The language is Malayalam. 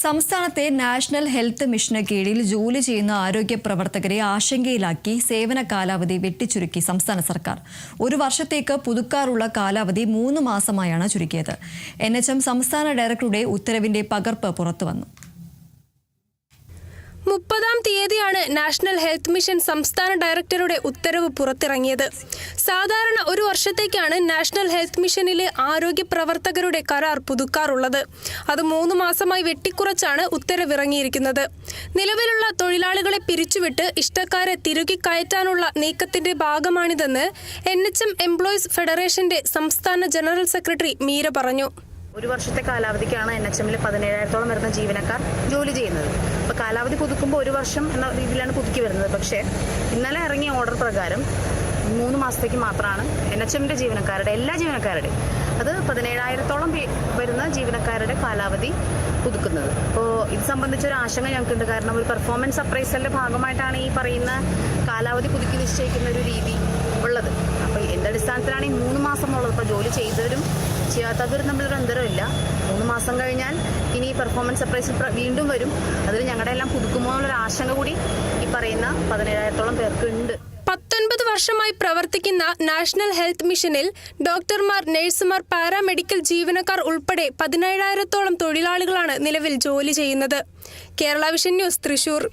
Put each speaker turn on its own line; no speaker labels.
സംസ്ഥാനത്തെ നാഷണൽ ഹെൽത്ത് മിഷന് കീഴിൽ ജോലി ചെയ്യുന്ന ആരോഗ്യ പ്രവർത്തകരെ ആശങ്കയിലാക്കി സേവന കാലാവധി വെട്ടിച്ചുരുക്കി സംസ്ഥാന സർക്കാർ. ഒരു വർഷത്തേക്ക് പുതുക്കാറുള്ള കാലാവധി 3 മാസമായാണ് ചുരുക്കിയത്. NHM സംസ്ഥാന ഡയറക്ടറുടെ ഉത്തരവിന്റെ പകർപ്പ് പുറത്തുവന്നു.
30-ാം തീയതിയാണ് നാഷണൽ ഹെൽത്ത് മിഷൻ സംസ്ഥാന ഡയറക്ടറുടെ ഉത്തരവ് പുറത്തിറങ്ങിയത്. സാധാരണ ഒരു വർഷത്തേക്കാണ് നാഷണൽ ഹെൽത്ത് മിഷനിലെ ആരോഗ്യ പ്രവർത്തകരുടെ കരാർ പുതുക്കാറുള്ളത്. അത് 3 മാസമായി വെട്ടിക്കുറച്ചാണ് ഉത്തരവിറങ്ങിയിരിക്കുന്നത്. നിലവിലുള്ള തൊഴിലാളികളെ പിരിച്ചുവിട്ട് ഇഷ്ടക്കാരെ തിരുകി കയറ്റാനുള്ള നീക്കത്തിന്റെ ഭാഗമാണിതെന്ന് NHM എംപ്ലോയീസ് ഫെഡറേഷന്റെ സംസ്ഥാന ജനറൽ സെക്രട്ടറി മീര പറഞ്ഞു.
ഒരു വർഷത്തെ കാലാവധിക്കാണ് NHMൽ 17,000-ഓളം വരുന്ന ജീവനക്കാർ ജോലി ചെയ്യുന്നത്. അപ്പോൾ കാലാവധി പുതുക്കുമ്പോൾ ഒരു വർഷം എന്ന രീതിയിലാണ് പുതുക്കി വരുന്നത്. പക്ഷേ ഇന്നലെ ഇറങ്ങിയ ഓർഡർ പ്രകാരം 3 മാസത്തേക്ക് മാത്രമാണ് NHMന്റെ ജീവനക്കാരുടെ എല്ലാ ജീവനക്കാരുടെയും അത് 17,000-ഓളം വരുന്ന ജീവനക്കാരുടെ കാലാവധി പുതുക്കുന്നത്. അപ്പോൾ ഇത് സംബന്ധിച്ചൊരു ആശങ്ക ഞങ്ങൾക്കുണ്ട്. കാരണം ഒരു പെർഫോമൻസ് അപ്രൈസലിന്റെ ഭാഗമായിട്ടാണ് ഈ പറയുന്ന കാലാവധി പുതുക്കി നിശ്ചയിക്കുന്ന ഒരു രീതി ഉള്ളത്. അപ്പോൾ എന്ത് അടിസ്ഥാനത്തിലാണ് ഈ 3 മാസം എന്നുള്ളത്? ഇപ്പോൾ ജോലി ചെയ്തവരും ചെയ്യാത്തവരും തമ്മിലൊരു അന്തരമില്ല. 3 മാസം കഴിഞ്ഞാൽ ഇനി പെർഫോമൻസ് അപ്രൈസൽ വീണ്ടും വരും. അതിൽ ഞങ്ങളുടെ എല്ലാം പുതുക്കുമോ എന്നുള്ളൊരു ആശങ്ക കൂടി ഈ പറയുന്ന 17,000-ഓളം പേർക്ക് ഉണ്ട്.
19 വർഷമായി പ്രവർത്തിക്കുന്ന നാഷണൽ ഹെൽത്ത് മിഷനിൽ ഡോക്ടർമാർ, നഴ്സുമാർ, പാരാമെഡിക്കൽ ജീവനക്കാർ ഉൾപ്പെടെ 17,000-ഓളം തൊഴിലാളികളാണ് നിലവിൽ ജോലി ചെയ്യുന്നത്. Kerala vision news, Thrissur.